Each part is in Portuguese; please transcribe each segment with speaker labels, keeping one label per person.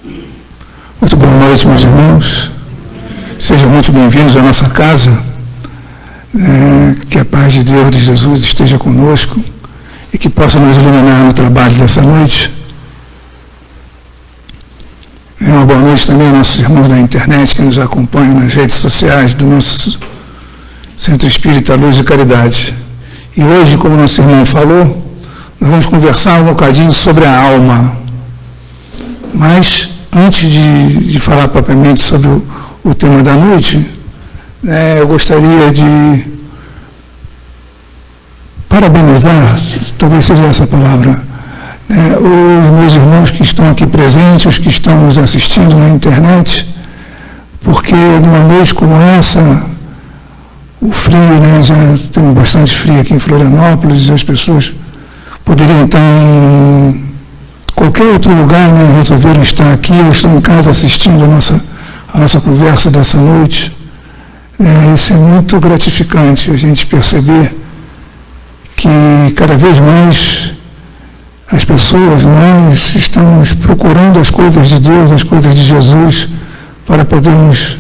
Speaker 1: Muito boa noite, meus irmãos. Sejam muito bem-vindos à nossa casa. Que a paz de Deus, de Jesus, esteja conosco e que possa nos iluminar no trabalho dessa noite. Uma boa noite também aos nossos irmãos da internet que nos acompanham nas redes sociais do nosso Centro Espírita Luz e Caridade. E hoje, como nosso irmão falou, nós vamos conversar um bocadinho sobre a alma. Mas, antes de falar propriamente sobre o tema da noite, eu gostaria de parabenizar, talvez seja essa palavra, os meus irmãos que estão aqui presentes, os que estão nos assistindo na internet, porque numa noite como essa, o frio, já temos bastante frio aqui em Florianópolis, e as pessoas poderiam estar em qualquer outro lugar, resolveram estar aqui, ou estão em casa assistindo a nossa conversa dessa noite. Isso é muito gratificante, a gente perceber que cada vez mais as pessoas, nós estamos procurando as coisas de Deus, as coisas de Jesus, para podermos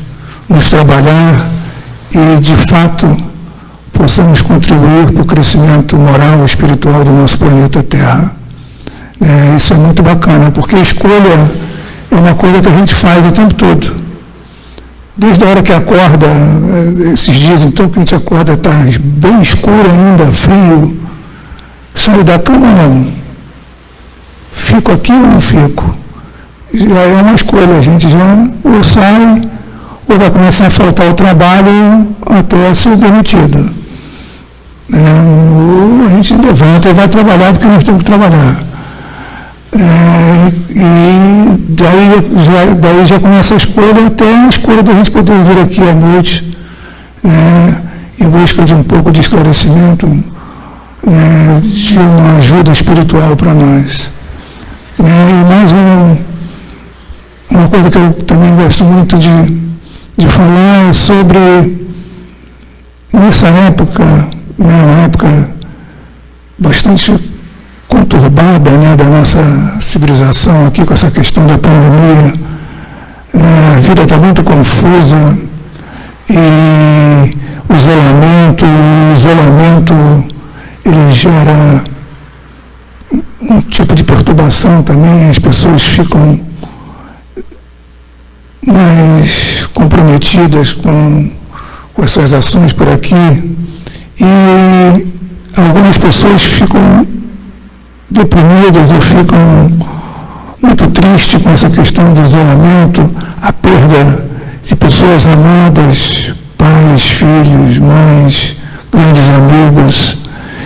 Speaker 1: nos trabalhar e, de fato, possamos contribuir para o crescimento moral e espiritual do nosso planeta Terra. Isso é muito bacana, porque a escolha é uma coisa que a gente faz o tempo todo. Desde a hora que acorda, esses dias então que a gente acorda, está bem escuro ainda, frio, saio da cama ou não? Fico aqui ou não fico? Já é uma escolha, a gente já ou sai, ou vai começar a faltar o trabalho até ser demitido. Ou a gente levanta e vai trabalhar porque nós temos que trabalhar. E daí já começa a escolha, até a escolha da gente poder vir aqui à noite, em busca de um pouco de esclarecimento, de uma ajuda espiritual para nós. E mais uma coisa que eu também gosto muito de falar sobre, nessa época, uma época bastante conturbada, da nossa civilização aqui, com essa questão da pandemia. A vida está muito confusa e o isolamento ele gera um tipo de perturbação também, as pessoas ficam mais comprometidas com as suas ações por aqui e algumas pessoas ficam deprimidas ou ficam muito tristes com essa questão do isolamento, a perda de pessoas amadas, pais, filhos, mães, grandes amigos.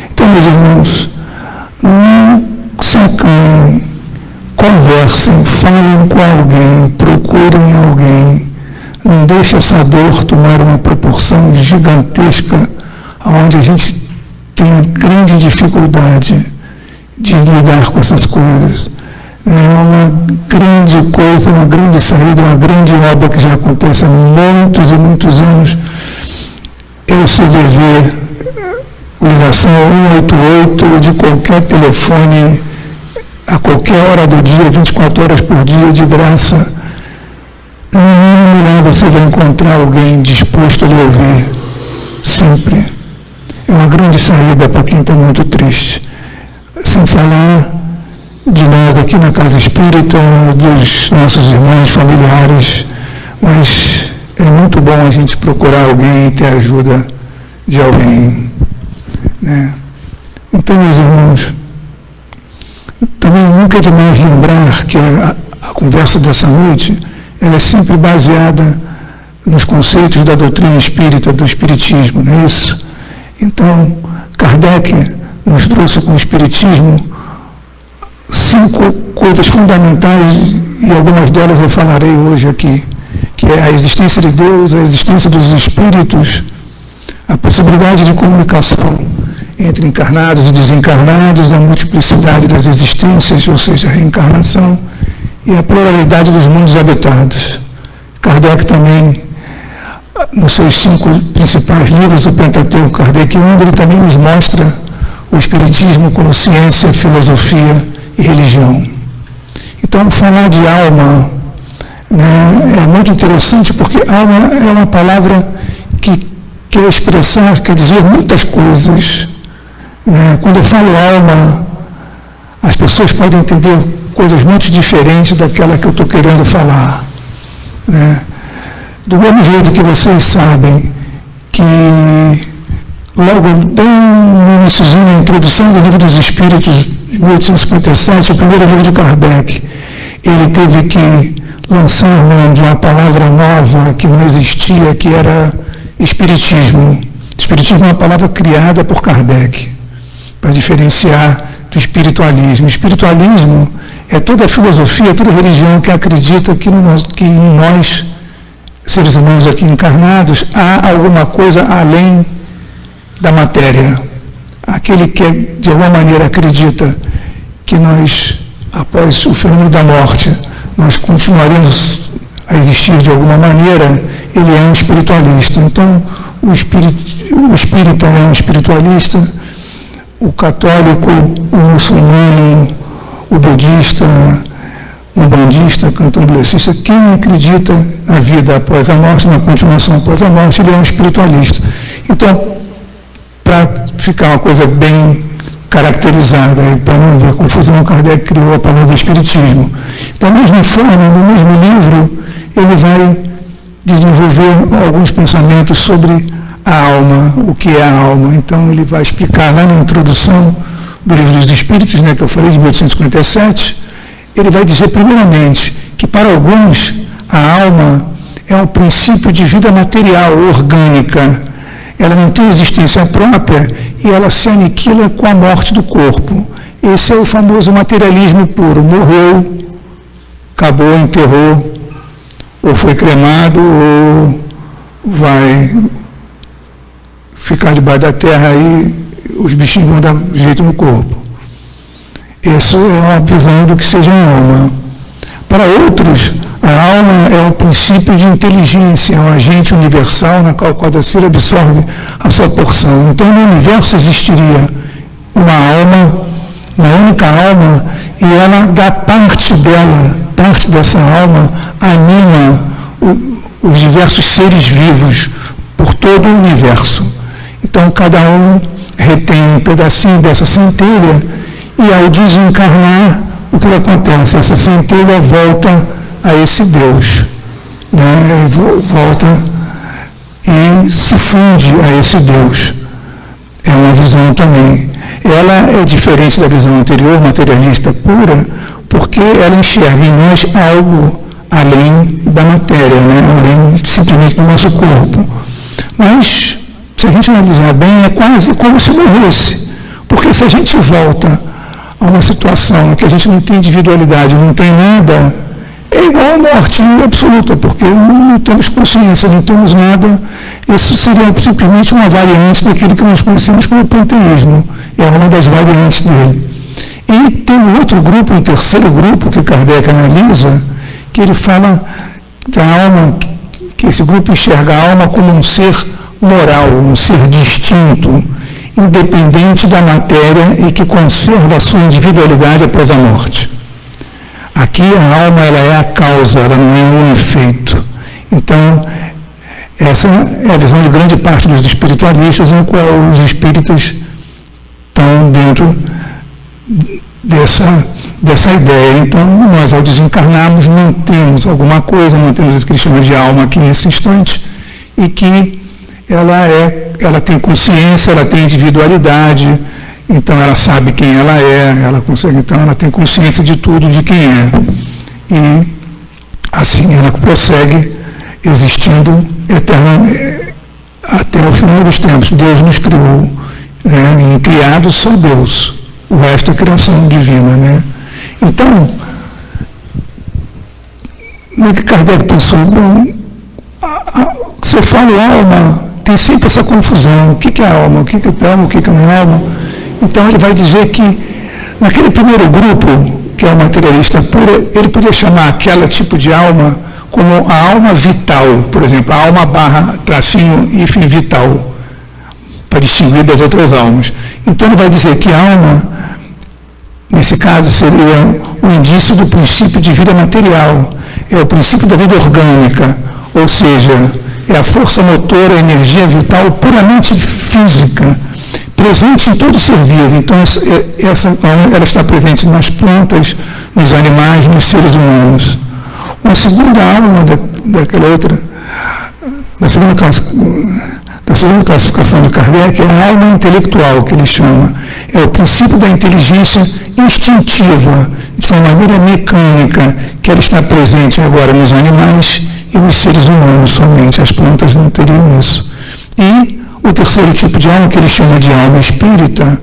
Speaker 1: Então, meus irmãos, não se acalmem, conversem, falem com alguém, procurem alguém. Não deixe essa dor tomar uma proporção gigantesca, onde a gente tem grande dificuldade de lidar com essas coisas. É uma grande coisa, uma grande saída, uma grande obra que já acontece há muitos e muitos anos. É o CVV, ligação 188 de qualquer telefone, a qualquer hora do dia, 24 horas por dia, de graça. No mínimo lá você vai encontrar alguém disposto a lhe ouvir, sempre. É uma grande saída para quem está muito triste. Sem falar de nós aqui na Casa Espírita, dos nossos irmãos, familiares, mas é muito bom a gente procurar alguém e ter a ajuda de alguém. Então, meus irmãos, também nunca é demais lembrar que a conversa dessa noite ela é sempre baseada nos conceitos da doutrina espírita, do espiritismo, não é isso? Então, Kardec nos trouxe com o espiritismo 5 coisas fundamentais, e algumas delas eu falarei hoje aqui, que é a existência de Deus, a existência dos espíritos, a possibilidade de comunicação entre encarnados e desencarnados, a multiplicidade das existências, ou seja, a reencarnação, e a pluralidade dos mundos habitados. Kardec também, nos seus 5 principais livros do Pentateuco Kardeciano, ele também nos mostra o Espiritismo como ciência, filosofia e religião. Então, falar de alma né? É muito interessante porque alma é uma palavra que quer expressar, quer dizer muitas coisas. Né? Quando eu falo alma, as pessoas podem entender coisas muito diferentes daquela que eu estou querendo falar. Né? Do mesmo jeito que vocês sabem que logo bem no iníciozinho, na introdução do Livro dos Espíritos, de 1857, o primeiro livro de Kardec, ele teve que lançar mão de uma palavra nova que não existia, que era Espiritismo. Espiritismo é uma palavra criada por Kardec, para diferenciar do espiritualismo. O espiritualismo é toda a filosofia, toda a religião que acredita que em nós, seres humanos aqui encarnados, há alguma coisa além da matéria. Aquele que, de alguma maneira, acredita que nós, após o fenômeno da morte, nós continuaremos a existir de alguma maneira, ele é um espiritualista. Então, o espírita é um espiritualista, o católico, o muçulmano, o budista, o umbandista, candomblessista, quem acredita na vida após a morte, na continuação após a morte, ele é um espiritualista. Então, para ficar uma coisa bem caracterizada, para não haver confusão, Kardec criou a palavra espiritismo. Da mesma forma, no mesmo livro, ele vai desenvolver alguns pensamentos sobre a alma, o que é a alma. Então, ele vai explicar lá na introdução do Livro dos Espíritos, né, que eu falei, de 1857, ele vai dizer, primeiramente, que para alguns a alma é um princípio de vida material, orgânica. Ela não tem existência própria e ela se aniquila com a morte do corpo. Esse é o famoso materialismo puro. Morreu, acabou, enterrou, ou foi cremado, ou vai ficar debaixo da terra e os bichinhos vão dar jeito no corpo. Essa é uma visão do que seja a alma. Para outros, a alma é um princípio de inteligência, é um agente universal na qual cada ser absorve a sua porção. Então, no universo existiria uma alma, uma única alma, e ela dá parte dela, parte dessa alma, anima os diversos seres vivos por todo o universo. Então, cada um retém um pedacinho dessa centelha e, ao desencarnar, o que acontece? Essa centelha volta a esse Deus, né? Volta e se funde a esse Deus. É uma visão também. Ela é diferente da visão anterior, materialista pura, porque ela enxerga em nós algo além da matéria, né? Além simplesmente do nosso corpo. Mas, se a gente analisar bem, é quase como se morresse. Porque se a gente volta a uma situação em que a gente não tem individualidade, não tem nada, é igual à morte absoluta, porque não temos consciência, não temos nada. Isso seria simplesmente uma variante daquilo que nós conhecemos como panteísmo. É uma das variantes dele. E tem um outro grupo, um terceiro grupo, que Kardec analisa, que ele fala da alma, que esse grupo enxerga a alma como um ser moral, um ser distinto, independente da matéria e que conserva a sua individualidade após a morte. Aqui a alma ela é a causa, ela não é um efeito. Então, essa é a visão de grande parte dos espiritualistas, em qual os espíritas estão dentro dessa ideia. Então, nós ao desencarnarmos mantemos alguma coisa, mantemos o que eles chamam de alma aqui nesse instante, e que ela tem consciência, ela tem individualidade, então ela sabe quem ela é, então ela tem consciência de tudo, de quem é. E assim ela prossegue existindo eternamente até o final dos tempos. Deus nos criou, né? Em criado só Deus, o resto é criação divina, né? Então, como é que Kardec pensou? Bom, se eu falo alma, tem sempre essa confusão. O que é alma? O que é alma? O que não é alma? Então ele vai dizer que naquele primeiro grupo, que é o materialista puro, ele podia chamar aquele tipo de alma como a alma vital, por exemplo, a alma barra, tracinho, hífen vital, para distinguir das outras almas. Então ele vai dizer que a alma, nesse caso, seria um indício do princípio de vida material. é o princípio da vida orgânica, ou seja, é a força motora, a energia vital puramente física, presente em todo ser vivo. Então, ela está presente nas plantas, nos animais, nos seres humanos. Uma segunda alma daquela outra, da segunda classificação de Kardec, é a alma intelectual, que ele chama. É o princípio da inteligência instintiva, de uma maneira mecânica, que ela está presente agora nos animais e nos seres humanos somente. As plantas não teriam isso. E o terceiro tipo de alma, que ele chama de alma espírita,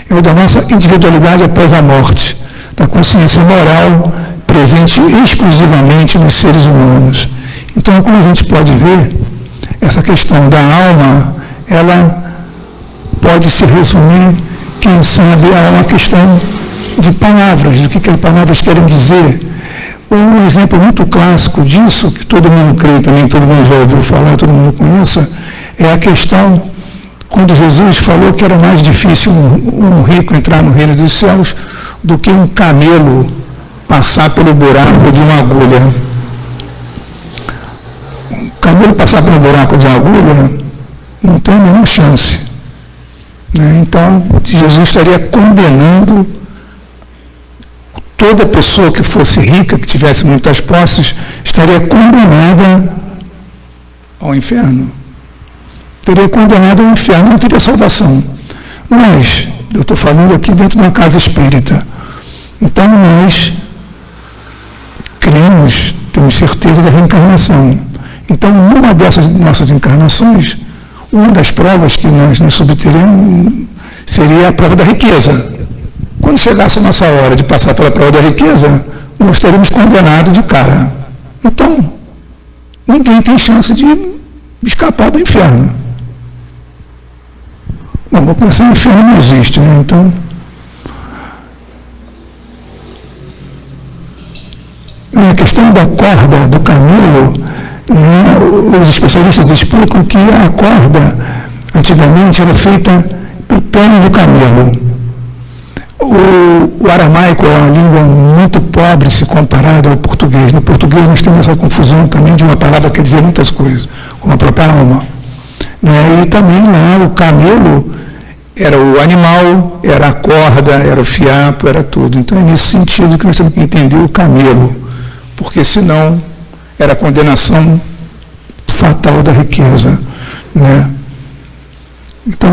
Speaker 1: é o da nossa individualidade após a morte, da consciência moral presente exclusivamente nos seres humanos. Então, como a gente pode ver, essa questão da alma, ela pode se resumir, quem sabe, a uma questão de palavras, do que as palavras querem dizer. Um exemplo muito clássico disso, que todo mundo crê também, todo mundo já ouviu falar, todo mundo conhece, é a questão quando Jesus falou que era mais difícil um rico entrar no reino dos céus do que um camelo passar pelo buraco de uma agulha. Um camelo passar pelo buraco de uma agulha não tem nenhuma chance. Né? Então, Jesus estaria condenando toda pessoa que fosse rica, que tivesse muitas posses, estaria condenada ao inferno. Teria condenado ao inferno, não teria salvação. Mas, eu estou falando aqui dentro de uma casa espírita. Então, nós cremos, temos certeza da reencarnação. Então, numa dessas nossas encarnações, uma das provas que nós nos subteremos seria a prova da riqueza. Quando chegasse a nossa hora de passar pela prova da riqueza, nós estaremos condenados de cara. Então, ninguém tem chance de escapar do inferno. Bom, vou começar, o inferno não existe, né? Então, a questão da corda do camelo, né, os especialistas explicam que a corda, antigamente, era feita pelo pano do camelo. O aramaico é uma língua muito pobre se comparada ao português. No português nós temos essa confusão também de uma palavra que quer dizer muitas coisas, como a própria alma. E também lá o camelo era o animal, era a corda, era o fiapo, era tudo. Então é nesse sentido que nós temos que entender o camelo, porque senão era a condenação fatal da riqueza. Né? Então,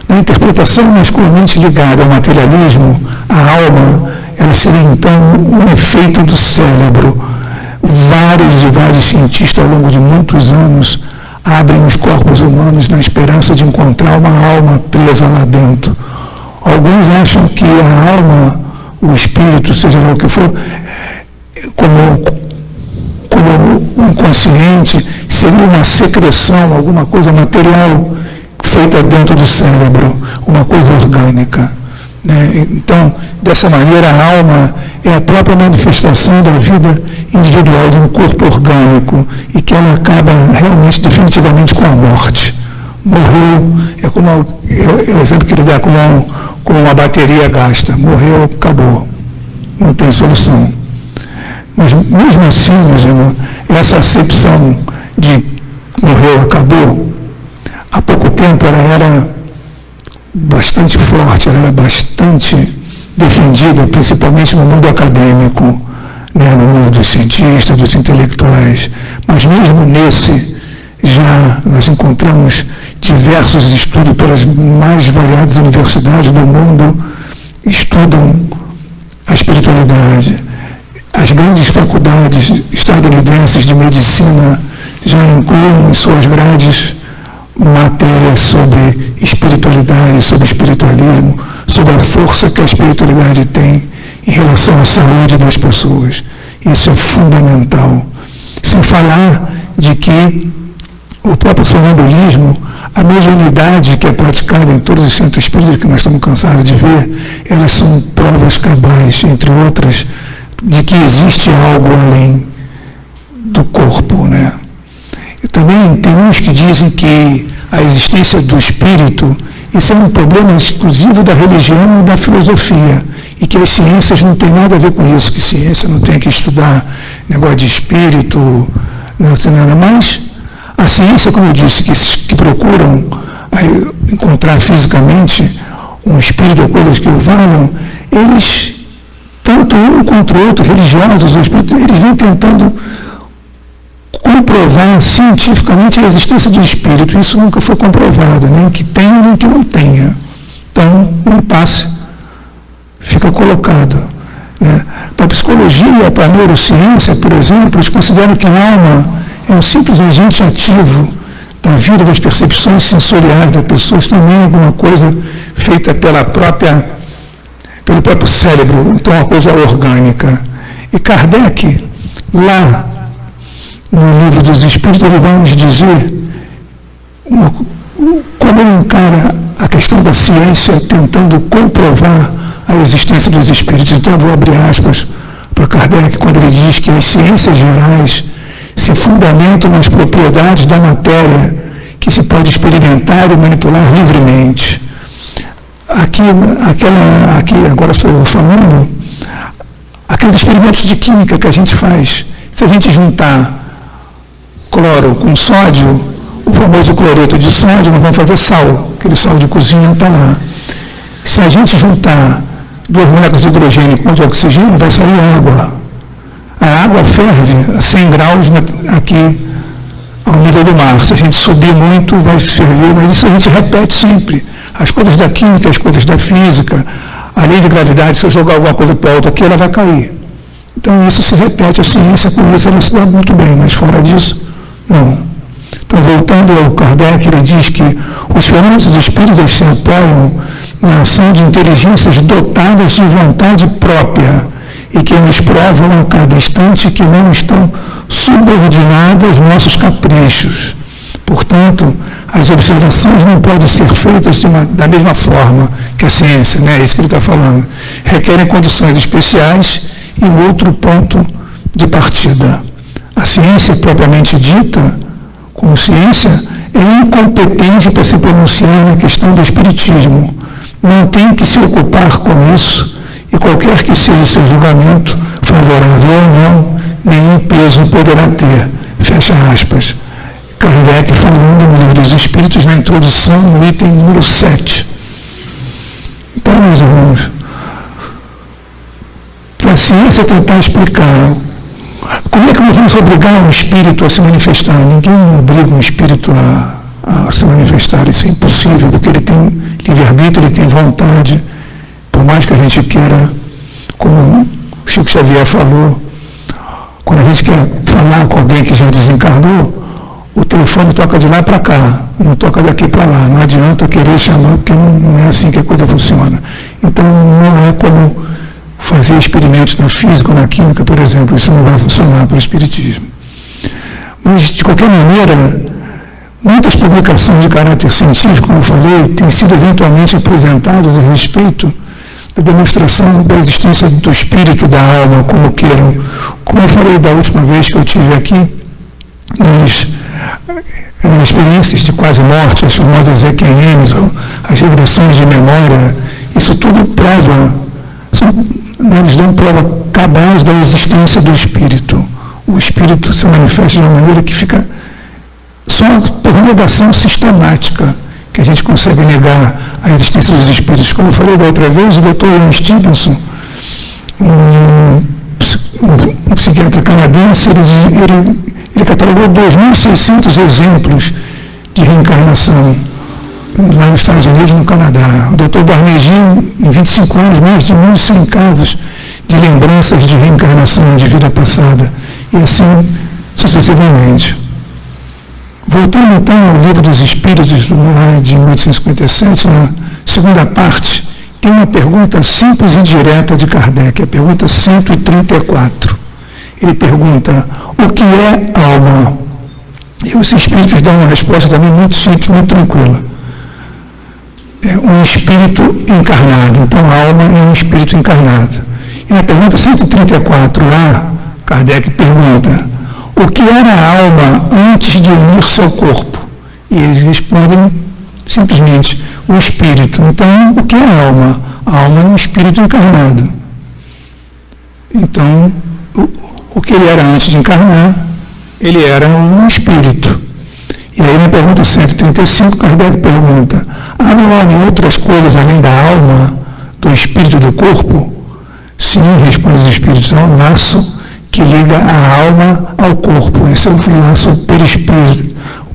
Speaker 1: na interpretação masculinamente ligada ao materialismo, a alma, ela seria então um efeito do cérebro. Vários cientistas ao longo de muitos anos abrem os corpos humanos na esperança de encontrar uma alma presa lá dentro. Alguns acham que a alma, o espírito, seja lá o que for, como o inconsciente, seria uma secreção, alguma coisa material feita dentro do cérebro, uma coisa orgânica. Né? Então, dessa maneira, a alma é a própria manifestação da vida individual de um corpo orgânico e que ela acaba realmente, definitivamente, com a morte. Morreu, é como o exemplo que ele dá, como uma bateria gasta. Morreu, acabou. Não tem solução. Mas, mesmo assim, imagina, essa acepção de morreu, acabou, há pouco tempo ela era bastante forte, ela era bastante defendida, principalmente no mundo acadêmico, né, no mundo dos cientistas, dos intelectuais. Mas mesmo nesse, já nós encontramos diversos estudos pelas mais variadas universidades do mundo, estudam a espiritualidade. As grandes faculdades estadunidenses de medicina já incluem em suas grades matérias sobre espiritualidade, sobre espiritualismo, sobre a força que a espiritualidade tem em relação à saúde das pessoas. Isso é fundamental. Sem falar de que o próprio sonambulismo, a mediunidade que é praticada em todos os centros espíritas que nós estamos cansados de ver, elas são provas cabais, entre outras, de que existe algo além do corpo, né? E também tem uns que dizem que a existência do espírito isso é um problema exclusivo da religião e da filosofia, e que as ciências não têm nada a ver com isso, que ciência não tem que estudar negócio de espírito, não tem nada mais. A ciência, como eu disse, que procuram encontrar fisicamente um espírito ou coisas que o valham, eles, tanto um contra o outro, religiosos ou espíritos, eles vêm tentando comprovar cientificamente a existência do espírito. Isso nunca foi comprovado, nem que tenha, nem que não tenha. Então, um impasse fica colocado. Né? Para a psicologia, para a neurociência, por exemplo, eles consideram que a alma é um simples agente ativo da vida, das percepções sensoriais das pessoas, também alguma coisa feita pelo próprio cérebro, então uma coisa orgânica. E Kardec, lá no Livro dos Espíritos, ele vai nos dizer como ele encara a questão da ciência tentando comprovar a existência dos espíritos. Então eu vou abrir aspas para Kardec quando ele diz que as ciências gerais se fundamentam nas propriedades da matéria que se pode experimentar e manipular livremente. Aqui agora estou falando, aqueles experimentos de química que a gente faz, se a gente juntar cloro com sódio, o famoso cloreto de sódio, nós vamos fazer sal, aquele sal de cozinha está lá. Se a gente juntar 2 moléculas de hidrogênio com de oxigênio, vai sair água. A água ferve a 100 graus aqui ao nível do mar. Se a gente subir muito, vai ferver, mas isso a gente repete sempre. As coisas da química, as coisas da física, a lei de gravidade, se eu jogar alguma coisa para o alto aqui, ela vai cair. Então isso se repete, a ciência com isso ela se dá muito bem, mas fora disso, não. Então, voltando ao Kardec, ele diz que os fenômenos dos espíritos se apoiam na ação de inteligências dotadas de vontade própria e que nos provam a cada instante que não estão subordinadas aos nossos caprichos. Portanto, as observações não podem ser feitas da mesma forma que a ciência, né? É isso que ele está falando. Requerem condições especiais e outro ponto de partida. A ciência propriamente dita, como ciência, é incompetente para se pronunciar na questão do espiritismo. Não tem que se ocupar com isso, e qualquer que seja o seu julgamento, favorável ou não, nenhum peso poderá ter. Fecha aspas. Kardec falando no Livro dos Espíritos, na introdução, no item número 7. Então, meus irmãos, para a ciência tentar explicar como é que nós vamos obrigar um espírito a se manifestar? Ninguém obriga um espírito a se manifestar, isso é impossível, porque ele tem livre-arbítrio, ele tem vontade, por mais que a gente queira, como o Chico Xavier falou, quando a gente quer falar com alguém que já desencarnou, o telefone toca de lá para cá, não toca daqui para lá, não adianta querer chamar, porque não é assim que a coisa funciona. Então não é como fazer experimentos na física ou na química, por exemplo, isso não vai funcionar para o espiritismo. Mas, de qualquer maneira, muitas publicações de caráter científico, como eu falei, têm sido eventualmente apresentadas a respeito da demonstração da existência do espírito, da alma, como queiram. Como eu falei da última vez que eu estive aqui, nas experiências de quase morte, as famosas EQMs, as regressões de memória, isso tudo prova, eles dão prova cabaz da existência do espírito. O espírito se manifesta de uma maneira que fica só por negação sistemática que a gente consegue negar a existência dos espíritos. Como eu falei da outra vez, o Dr. Ian Stevenson, um psiquiatra canadense, ele catalogou 2.600 exemplos de reencarnação lá nos Estados Unidos e no Canadá. O Dr. Barnegin, em 25 anos, mais de 1.100 casos de lembranças de reencarnação de vida passada, e assim sucessivamente. Voltando então ao Livro dos Espíritos, de 1857, na segunda parte, tem uma pergunta simples e direta de Kardec, a pergunta 134. Ele pergunta: o que é alma? E os espíritos dão uma resposta também muito simples, muito tranquila. É um espírito encarnado. Então, a alma é um espírito encarnado. E na pergunta 134A, Kardec pergunta: o que era a alma antes de unir-se ao corpo? E eles respondem simplesmente: o espírito. Então, o que é a alma? A alma é um espírito encarnado. Então, o que ele era antes de encarnar, ele era um espírito. E aí, na pergunta 135, Kardec pergunta: não há outras coisas além da alma, do espírito e do corpo? Sim, responde os espíritos, há um laço que liga a alma ao corpo. Esse é o laço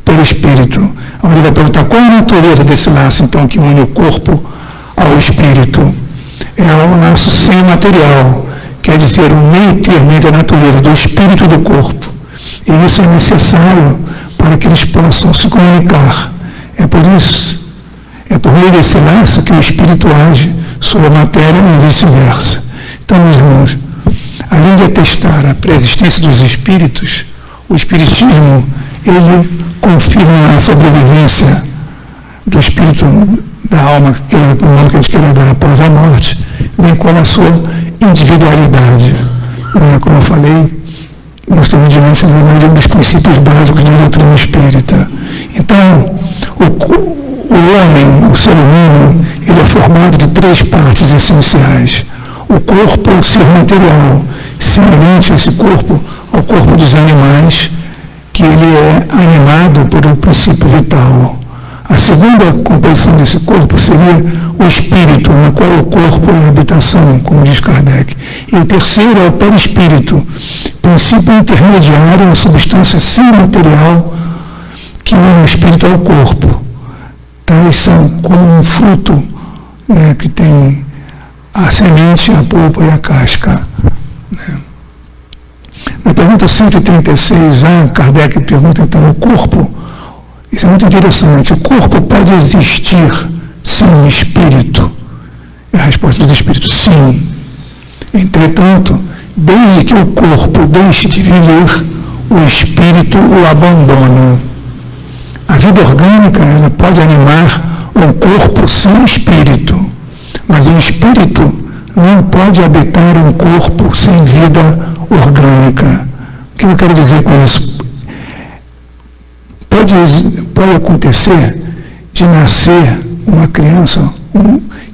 Speaker 1: perispírito. Onde vai perguntar qual é a natureza desse laço, então, que une o corpo ao espírito. É um laço sem material, quer dizer, um meio termo entre a natureza do espírito e do corpo. E isso é necessário para que eles possam se comunicar. É por meio desse laço que o espírito age sobre a matéria e vice-versa. Então, meus irmãos, além de atestar a pré-existência dos espíritos, o espiritismo, ele confirma a sobrevivência do espírito, da alma, que é o nome que a gente quer dar após a morte, bem como a sua individualidade. Como eu falei, nós estamos diante de um dos princípios básicos da doutrina espírita. Então, o homem, o ser humano, ele é formado de 3 partes essenciais. O corpo, o ser material, semelhante a esse corpo, ao corpo dos animais, que ele é animado por um princípio vital. A segunda composição desse corpo seria o espírito, na qual o corpo é a habitação, como diz Kardec. E o terceiro é o perispírito, princípio intermediário, uma substância semimaterial que une o espírito ao corpo. Tais são como um fruto, né, que tem a semente, a polpa e a casca. Né. Na pergunta 136A, Kardec pergunta, então, o corpo. Isso é muito interessante. O corpo pode existir sem o espírito? A resposta do espírito, sim. Entretanto, desde que o corpo deixe de viver, o espírito o abandona. A vida orgânica, ela pode animar um corpo sem espírito, mas o espírito não pode habitar um corpo sem vida orgânica. O que eu quero dizer com isso? Pode acontecer de nascer uma criança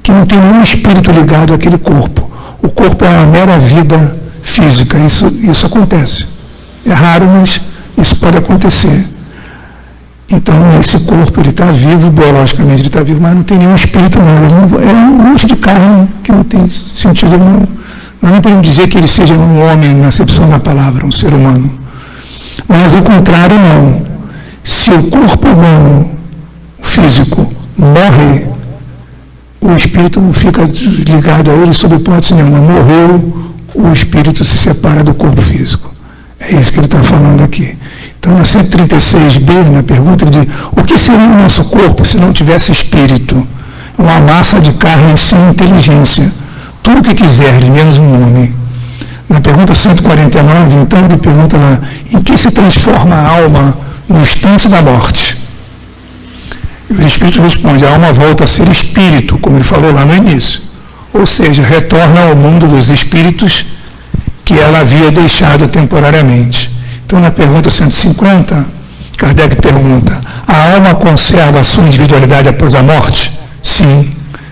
Speaker 1: que não tem nenhum espírito ligado àquele corpo. O corpo é uma mera vida física. Isso acontece. É raro, mas isso pode acontecer. Então, esse corpo, ele está vivo, biologicamente ele está vivo, mas não tem nenhum espírito não. É um monte de carne que não tem sentido nenhum. Nós não podemos dizer que ele seja um homem na acepção da palavra, um ser humano. Mas, ao contrário, não. Se o corpo humano, físico, morre, o espírito não fica ligado a ele sob hipótese nenhuma. Morreu, o espírito se separa do corpo físico. É isso que ele está falando aqui. Então, na 136B, na pergunta, ele diz: o que seria o nosso corpo se não tivesse espírito? Uma massa de carne sem inteligência. Tudo o que quiser, menos um homem. Na pergunta 149, então, ele pergunta lá: em que se transforma a alma no instante da morte? E o Espírito responde: a alma volta a ser espírito, como ele falou lá no início. Ou seja, retorna ao mundo dos espíritos que ela havia deixado temporariamente. Então, na pergunta 150, Kardec pergunta: a alma conserva a sua individualidade após a morte? Sim,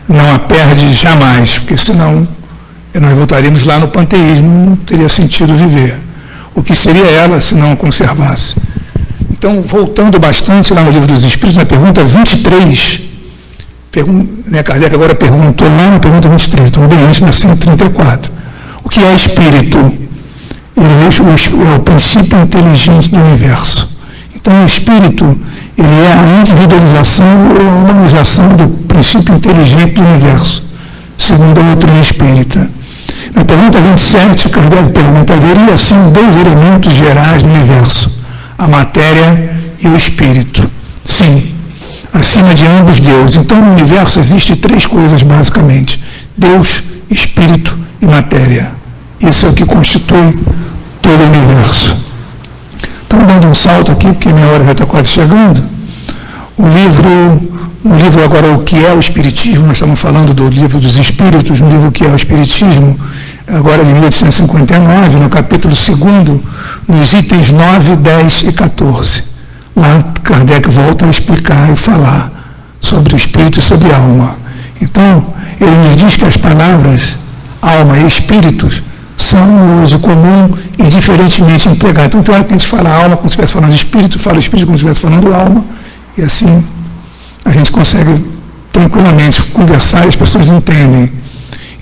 Speaker 1: não a perde jamais, porque senão nós voltaríamos lá no panteísmo, não teria sentido viver. O que seria ela se não a conservasse? Então, voltando bastante lá no Livro dos Espíritos, na pergunta 23, Kardec agora perguntou lá na pergunta 23, então bem antes, na 134. O que é espírito? Ele é o princípio inteligente do universo. Então, o espírito, ele é a individualização ou a humanização do princípio inteligente do universo, segundo a doutrina espírita. Na pergunta 27, Kardec pergunta: haveria assim 2 elementos gerais do universo, a matéria e o espírito? Sim, acima de ambos Deus. Então, no universo existem 3 coisas basicamente: Deus, espírito e matéria. Isso é o que constitui todo o universo. Então, dando um salto aqui, porque minha hora já está quase chegando. No livro agora, O que é o Espiritismo, nós estamos falando do Livro dos Espíritos, no livro O que é o Espiritismo, agora de 1859, no capítulo 2º, nos itens 9, 10 e 14. Lá Kardec volta a explicar e falar sobre o espírito e sobre a alma. Então, ele nos diz que as palavras alma e espíritos são no uso comum e diferentemente empregadas. Então, tem hora que a gente fala alma como se estivesse falando de espírito, fala espírito como se estivesse falando alma, e assim a gente consegue tranquilamente conversar e as pessoas entendem.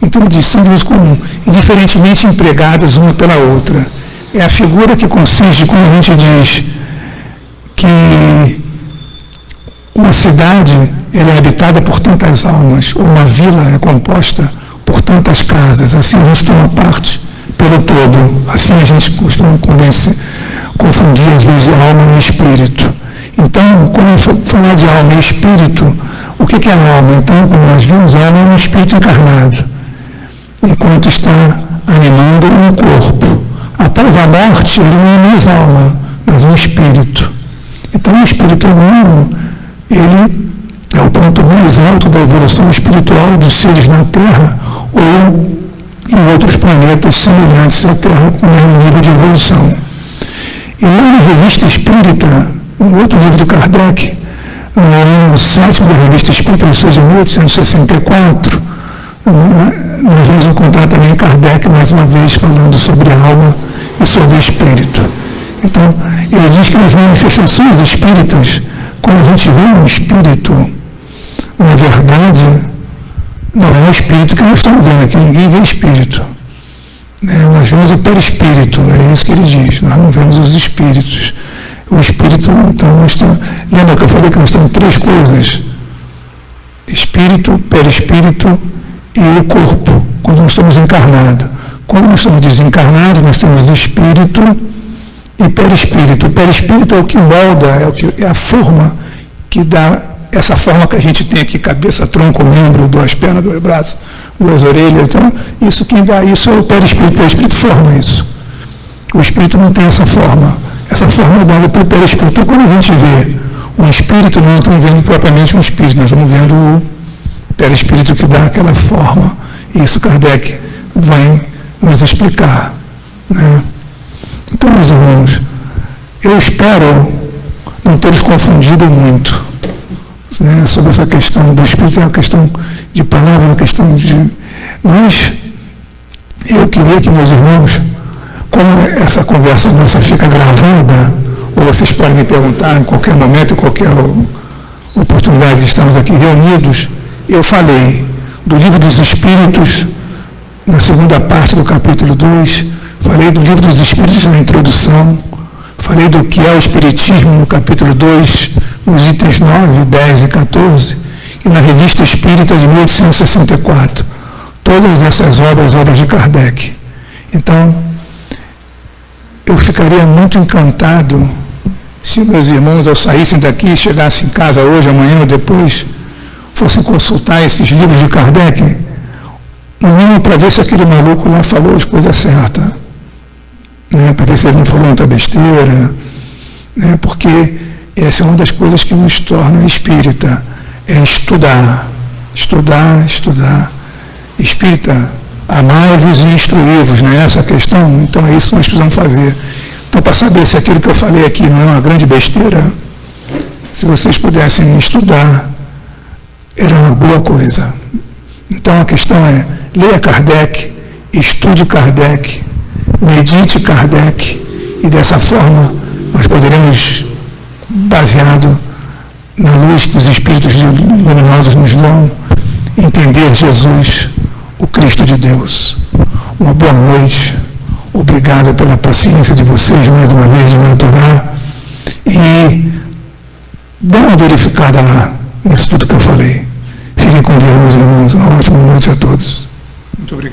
Speaker 1: Então, eles são de uso comum e diferentemente empregadas uma pela outra. É a figura que consiste quando a gente diz que uma cidade ela é habitada por tantas almas, ou uma vila é composta por tantas casas. Assim a gente toma parte pelo todo. Assim a gente costuma confundir às vezes alma e espírito. Então, quando falar de alma e espírito, o que é a alma? Então, como nós vimos, a alma é um espírito encarnado, enquanto está animando um corpo. Após a morte, ele não é mais alma, mas um espírito. Então, o espírito humano, ele é o ponto mais alto da evolução espiritual dos seres na Terra ou em outros planetas semelhantes à Terra com o mesmo nível de evolução. E lá na Revista Espírita, um outro livro de Kardec, no ano 7 da Revista Espírita, ou seja, 1864, nós vamos encontrar também Kardec mais uma vez falando sobre a alma e sobre o espírito. Então, ele diz que nas manifestações espíritas, quando a gente vê um espírito, na verdade, não é o espírito que nós estamos vendo aqui, ninguém vê espírito. Nós vemos o perispírito, é isso que ele diz, nós não vemos os espíritos. O espírito, então, nós temos, lembra que eu falei que nós temos três coisas? Espírito, perispírito e o corpo, quando nós estamos encarnados. Quando nós estamos desencarnados, nós temos espírito e perispírito. O perispírito é o que molda, é a forma que dá essa forma que a gente tem aqui, cabeça, tronco, membro, duas pernas, dois braços, duas orelhas. Então, isso quem dá isso é o perispírito. O perispírito forma isso. O espírito não tem essa forma. Essa forma é dada pelo perispírito. Então, quando a gente vê um espírito, não estamos vendo propriamente um espírito, nós estamos vendo o perispírito que dá aquela forma. Isso Kardec vai nos explicar. Né? Então, meus irmãos, eu espero não ter os confundido muito, né, sobre essa questão do espírito. É uma questão de palavra, uma questão de... Mas eu queria que meus irmãos, como essa conversa nossa fica gravada, ou vocês podem me perguntar em qualquer momento, em qualquer oportunidade, estamos aqui reunidos, eu falei do Livro dos Espíritos, na segunda parte do capítulo 2, falei do Livro dos Espíritos na introdução, falei do que é o Espiritismo no capítulo 2, nos itens 9, 10 e 14, e na Revista Espírita de 1864. Todas essas obras de Kardec. Então, eu ficaria muito encantado se meus irmãos, ao saíssem daqui, chegassem em casa hoje, amanhã ou depois, fossem consultar esses livros de Kardec, no mínimo para ver se aquele maluco lá falou as coisas certas. Né? Para ver se ele não falou muita besteira. Né? Porque essa é uma das coisas que nos torna espírita. É estudar. Estudar, estudar. Espírita, amai-vos e instruí-vos, não é essa a questão? Então é isso que nós precisamos fazer. Então, para saber se aquilo que eu falei aqui não é uma grande besteira, se vocês pudessem estudar, era uma boa coisa. Então a questão é, leia Kardec, estude Kardec, medite Kardec, e dessa forma nós poderemos, baseado na luz que os Espíritos luminosos nos dão, entender Jesus, o Cristo de Deus. Uma boa noite, obrigado pela paciência de vocês mais uma vez de me aturar, e dê uma verificada lá nisso tudo que eu falei. Fiquem com Deus, meus irmãos. Uma ótima noite a todos.